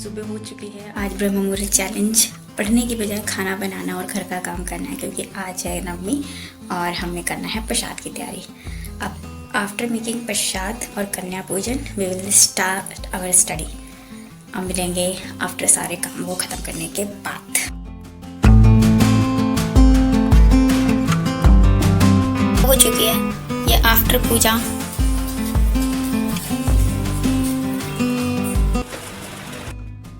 सुबह हो चुकी है। आज ब्रह्म मुहूर्त चैलेंज पढ़ने की बजाय खाना बनाना और घर का काम करना है, क्योंकि आज है नवमी और हमें करना है प्रसाद की तैयारी। अब आफ्टर मेकिंग प्रसाद और कन्या पूजन we will start our study. अब मिलेंगे आफ्टर सारे काम वो ख़त्म करने के बाद। हो चुकी है ये आफ्टर पूजा।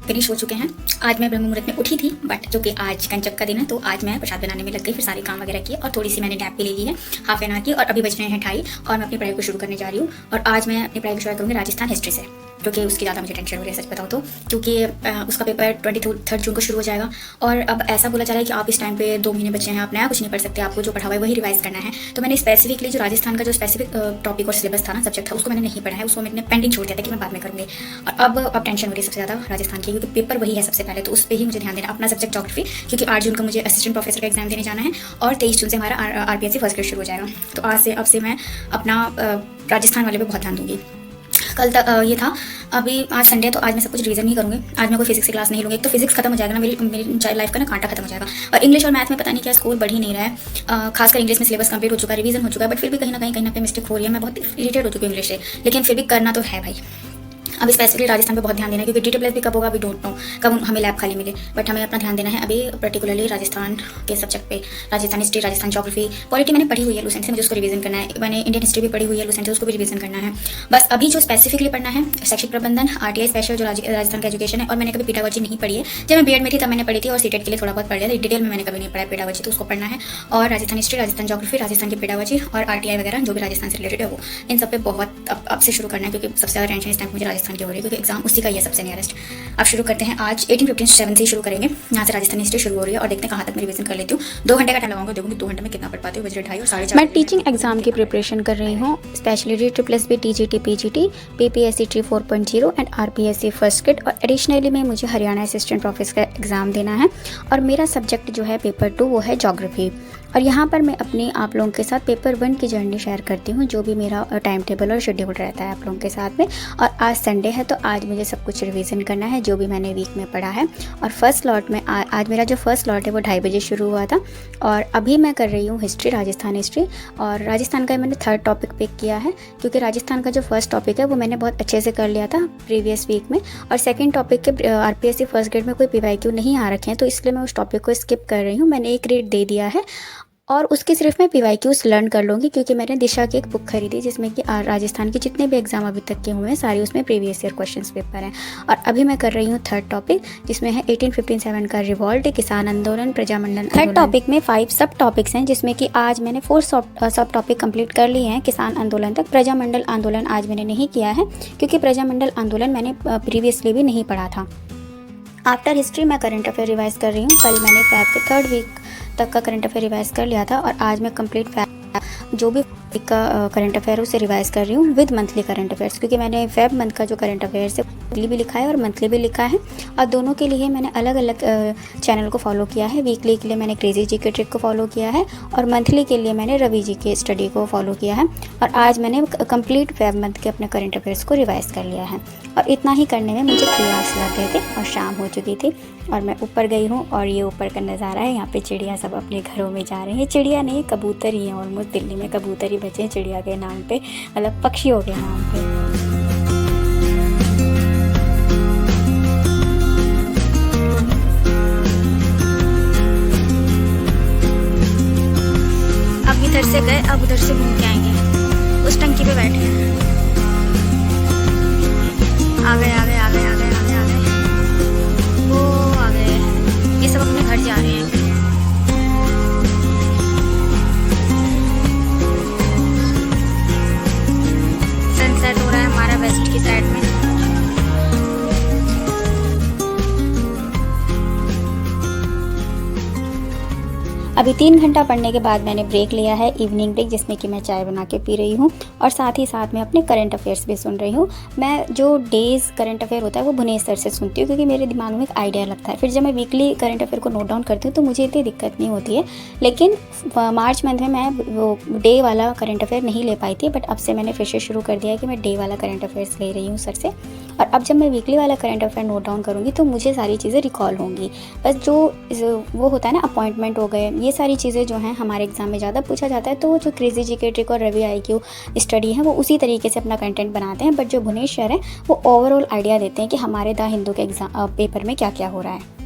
फिनिश हो चुके हैं। आज मैं ब्रह्म मुहूर्त में उठी थी, बट जो कि आज कंचक का दिन है तो आज मैं प्रसाद बनाने में लग गई। फिर सारे काम वगैरह किए और थोड़ी सी मैंने नैप भी ले ली है, हाफ एन आवर की। और अभी बज रहे हैं 2:30 और मैं अपनी पढ़ाई को शुरू करने जा रही हूँ। और आज मैं अपनी पढ़ाई को शुरू करूँगी राजस्थान हिस्ट्री से, क्योंकि उसकी ज़्यादा मुझे टेंशन हो रही है, सच बताऊँ तो। क्योंकि उसका पेपर 23 जून को शुरू हो जाएगा। और अब ऐसा बोला जा रहा है कि आप इस टाइम पे 2 महीने बच्चे हैं, आप नया कुछ नहीं पढ़ सकते, आपको जो पढ़ा हुआ है वही रिवाइज करना है। तो मैंने स्पेसिफिकली जो राजस्थान का जो स्पेसिफिक टॉपिक और सिलेबस था ना, सब्जेक्ट था, उसको मैंने नहीं पढ़ा है। उसको मैंने पेंडिंग छोड़ दिया था कि मैं बाद में करूँगी। और अब टेंशन हो रही है सबसे ज़्यादा राजस्थान की, क्योंकि पेपर वही है सबसे पहले, तो उस पर ही मुझे ध्यान देना। अपना सब्जेक्ट ज्योग्राफी, क्योंकि 8 जून को मुझे असिस्टेंट प्रोफेसर का एग्जाम देने जाना है और 23 जून से हमारा RPSC फर्स्ट ग्रेड शुरू हो जाएगा। तो अब से मैं अपना राजस्थान वाले पे बहुत ध्यान दूंगी। कल तक ये था, अभी आज संडे है तो आज मैं सब कुछ रिवीजन नहीं करूँगी। आज मैं कोई फिजिक्स की क्लास नहीं लूँगी। एक तो फिजिक्स खत्म हो जाएगा ना, मेरी चाइल्ड लाइफ का ना कांटा खत्म हो जाएगा। और इंग्लिश और मैथ में पता नहीं क्या स्कोर बढ़ ही नहीं रहा है। खासकर इंग्लिश में सिलेबस कंप्लीट हो चुका है, रिवीजन हो चुका है, बट फिर भी कहीं ना कहीं मिस्टेक हो रही है। मैं बहुत इरिटेट हो चुकी हूँ इंग्लिश से, लेकिन फिर भी करना तो है भाई। अभी स्पेसिफिकली राजस्थान पे बहुत ध्यान देना है, क्योंकि DT+ भी कब होगा वी डोंट नो, कब हमें लैब खाली मिले। बट हमें अपना ध्यान देना है अभी पर्टिकुलरली राजस्थान के सब्जेक्ट पे। Rajasthan history, Rajasthan geography, polity मैंने पढ़ी हुई है लूसेंट से, मुझे उसको रिवीजन करना है। मैंने इंडियन हिस्ट्री भी पढ़ी हुई है लूसेंट से, उसको भी रिवीजन करना है। बस अभी जो स्पेसिफिकली पढ़ना है शैक्षिक प्रबंधन, RTI स्पेशल जो राजस्थान का एजुकेशन है। और मैंने कभी पेडागोजी नहीं पढ़ी है। जब मैं B.Ed में थी तब मैंने पढ़ी थी और CTET के लिए थोड़ा बहुत पढ़ लिया था। डिटेल में मैंने कभी नहीं पढ़ा पेडागोजी, तो उसको पढ़ना है। और राजस्थान हिस्ट्री, राजस्थान ज्योग्राफी, राजस्थान की पेडागोजी और RTI वगैरह जो भी राजस्थान से रिलेटेड है वो, इन सब पे बहुत अब से शुरू करना है, क्योंकि सबसे ज़्यादा टेंशन इस टाइम मुझे राजस्थान की हो रही है, क्योंकि एग्जाम उसी का ही है सबसे नियरेस्ट। अब शुरू करते हैं। आज 1857 से शुरू करेंगे, यहाँ से राजस्थान हिस्ट्री शुरू हो रही है और देखते हैं कहाँ तक मैं रिवीजन कर लेती हूँ। 2 घंटे का टाइम लगाऊंगा, देखूंगी 2 घंटे में कितना पढ़ पाती हूँ। बजे 2:30 और 4:30। मैं टीचिंग एग्जाम की प्रिपरेशन कर रही हूँ, specially DT+B, TGT, PGT, PPSC 3.4 and RPSC first grade. और एडिशनली में मुझे हरियाणा असिस्टेंट प्रोफेसर का एग्ज़ाम देना है। और मेरा सब्जेक्ट जो है पेपर 2 वो है ज्योग्राफी। और यहाँ पर मैं अपनी आप लोगों के साथ पेपर 1 की जर्नी शेयर करती हूँ, जो भी मेरा टाइम टेबल और शेड्यूल रहता है आप लोगों के साथ में। और आज संडे है तो आज मुझे सब कुछ रिवीजन करना है जो भी मैंने वीक में पढ़ा है। और फर्स्ट लॉट में आज मेरा जो फर्स्ट लॉट है वो 2:30 बजे शुरू हुआ था। और अभी मैं कर रही हूँ हिस्ट्री, राजस्थान हिस्ट्री। और राजस्थान का मैंने 3rd टॉपिक पिक किया है, क्योंकि राजस्थान का जो फर्स्ट टॉपिक है वो मैंने बहुत अच्छे से कर लिया था प्रीवियस वीक में। और सेकेंड टॉपिक के RPSC फर्स्ट ग्रेड में कोई PYQ नहीं आ रखे हैं, तो इसलिए मैं उस टॉपिक को स्किप कर रही हूँ। मैंने एक रीड दे दिया है और उसके सिर्फ मैं PYQs लर्न कर लूँगी, क्योंकि मैंने दिशा की एक बुक खरीदी जिसमें कि राजस्थान के जितने भी एग्जाम अभी तक के हुए हैं सारे उसमें प्रीवियस ईयर क्वेश्चंस पेपर हैं। और अभी मैं कर रही हूँ 3rd टॉपिक, जिसमें है 1857 का रिवॉल्ट, किसान आंदोलन, प्रजामंडल। 3rd टॉपिक में 5 सब टॉपिक्स हैं, जिसमें कि आज मैंने 4 सब टॉपिक कंप्लीट कर लिए हैं किसान आंदोलन तक। प्रजामंडल आंदोलन आज मैंने नहीं किया है, क्योंकि प्रजामंडल आंदोलन मैंने प्रीवियसली भी नहीं पढ़ा था। आफ्टर हिस्ट्री मैं करंट अफेयर रिवाइज कर रही हूँ। कल मैंने फैब के 3rd वीक तक का करंट अफेयर रिवाइज कर लिया था और आज मैं कंप्लीट जो भी का करंट अफेयर है उसे रिवाइज कर रही हूँ विद मंथली करंट अफेयर्स, क्योंकि मैंने फेब मंथ का जो करंट अफेयर्स है वीकली भी लिखा है और मंथली भी लिखा है। और दोनों के लिए मैंने अलग अलग चैनल को फॉलो किया है। वीकली के लिए मैंने क्रेजी जी के ट्रिक को फॉलो किया है और मंथली के लिए मैंने रवि जी के स्टडी को फॉलो किया है। और आज मैंने कंप्लीट फेब मंथ के अपने करंट अफेयर्स को रिवाइज कर लिया है। और इतना ही करने में मुझे 3 आवर्स लग गए थे और शाम हो चुकी थी। और मैं ऊपर गई हूँ और ये ऊपर का नज़ारा है। यहाँ पे चिड़िया सब अपने घरों में जा रहे हैं। चिड़िया नहीं, कबूतर ही है। ऑलमोस्ट दिल्ली में कबूतर ही बचे हैं चिड़िया के नाम पे, मतलब पक्षियों के नाम पे। अब इधर से गए, अब उधर से घूम के आएंगे। उस टंकी पे बैठे हैं। आ गए आ गए आ गए आ गए आ गए आ गए, वो आ गए। ये सब अपने घर जा रहे हैं। सनसेट हो रहा है हमारा वेस्ट की साइड में। अभी 3 घंटा पढ़ने के बाद मैंने ब्रेक लिया है, इवनिंग ब्रेक, जिसमें कि मैं चाय बना के पी रही हूँ और साथ ही साथ में अपने करंट अफेयर्स भी सुन रही हूँ। मैं जो डेज़ करंट अफेयर होता है वो भुवनेश सर से सुनती हूँ, क्योंकि मेरे दिमाग में एक आइडिया लगता है। फिर जब मैं वीकली करंट अफेयर को नोट डाउन करती हूँ तो मुझे इतनी दिक्कत नहीं होती है। लेकिन मार्च मंथ में मैं वो डे वाला करंट अफेयर नहीं ले पाई थी, बट अब से मैंने फिर से शुरू कर दिया है कि मैं डे वाला करंट अफेयर्स ले रही हूँ सर से। और अब जब मैं वीकली वाला करंट अफेयर नोट डाउन करूँगी तो मुझे सारी चीज़ें रिकॉल होंगी। बस जो वो होता है ना, अपॉइंटमेंट हो गए, ये सारी चीज़ें जो हैं हमारे एग्जाम में ज़्यादा पूछा जाता है, तो जो क्रेजी जीके ट्रिक और रवि IQ स्टडी है वो उसी तरीके से अपना कंटेंट बनाते हैं। बट जो भुवनेश सर है वो ओवरऑल आइडिया देते हैं कि हमारे द हिंदू के एग्जाम पेपर में क्या क्या हो रहा है।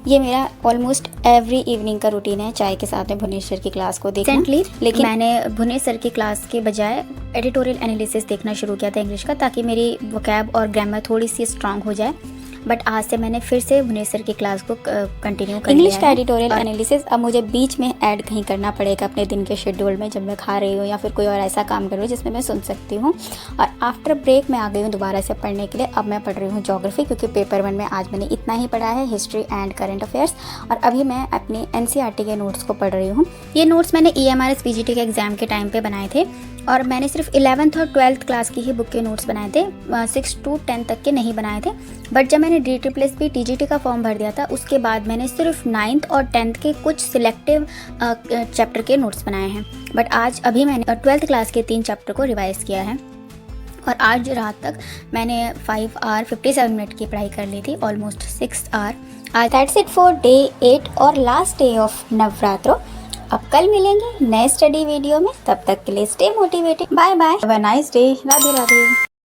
ये मेरा ऑलमोस्ट एवरी इवनिंग का रूटीन है, चाय के साथ में भुवनेश सर की क्लास को देखना। लेकिन मैंने भुवनेश सर की क्लास के बजाय एडिटोरियल एनालिसिस देखना शुरू किया था इंग्लिश का, ताकि मेरी वोकैब और ग्रामर थोड़ी सी स्ट्रांग हो जाए। बट आज से मैंने फिर से भुवनेश सर की क्लास को कंटिन्यू कर इंग्लिश का एडिटोरियल एनालिसिस अब मुझे बीच में ऐड कहीं करना पड़ेगा अपने दिन के शेड्यूल में, जब मैं खा रही हूँ या फिर कोई और ऐसा काम कर रही हूँ जिसमें मैं सुन सकती हूँ। और आफ्टर ब्रेक मैं आ गई हूँ दोबारा से पढ़ने के लिए। अब मैं पढ़ रही हूँ ज्योग्राफी, क्योंकि पेपर 1 में आज मैंने इतना ही पढ़ा है, हिस्ट्री एंड करंट अफेयर्स। और अभी मैं अपनी NCERT के नोट्स को पढ़ रही हूँ। ये नोट्स मैंने EMRS PGT के एग्ज़ाम के टाइम पे बनाए थे, और मैंने सिर्फ 11th और 12th क्लास की ही बुक के नोट्स बनाए थे, 6 to 10 तक के नहीं बनाए थे। बट जब मैंने DSSS TGT का फॉर्म भर दिया था उसके बाद मैंने सिर्फ 9th और 10th के कुछ सिलेक्टिव चैप्टर के नोट्स बनाए हैं। बट आज अभी मैंने 12th क्लास के 3 चैप्टर को रिवाइज़ किया है, और आज रात तक मैंने 5 hour 57 मिनट की पढ़ाई कर ली थी, ऑलमोस्ट 6 hour। आज दैट्स इट फॉर डे 8 और लास्ट डे ऑफ नवरात्रों। अब कल मिलेंगे नए स्टडी वीडियो में, तब तक के लिए stay motivated. Bye bye, have a nice day. Radhe Radhe.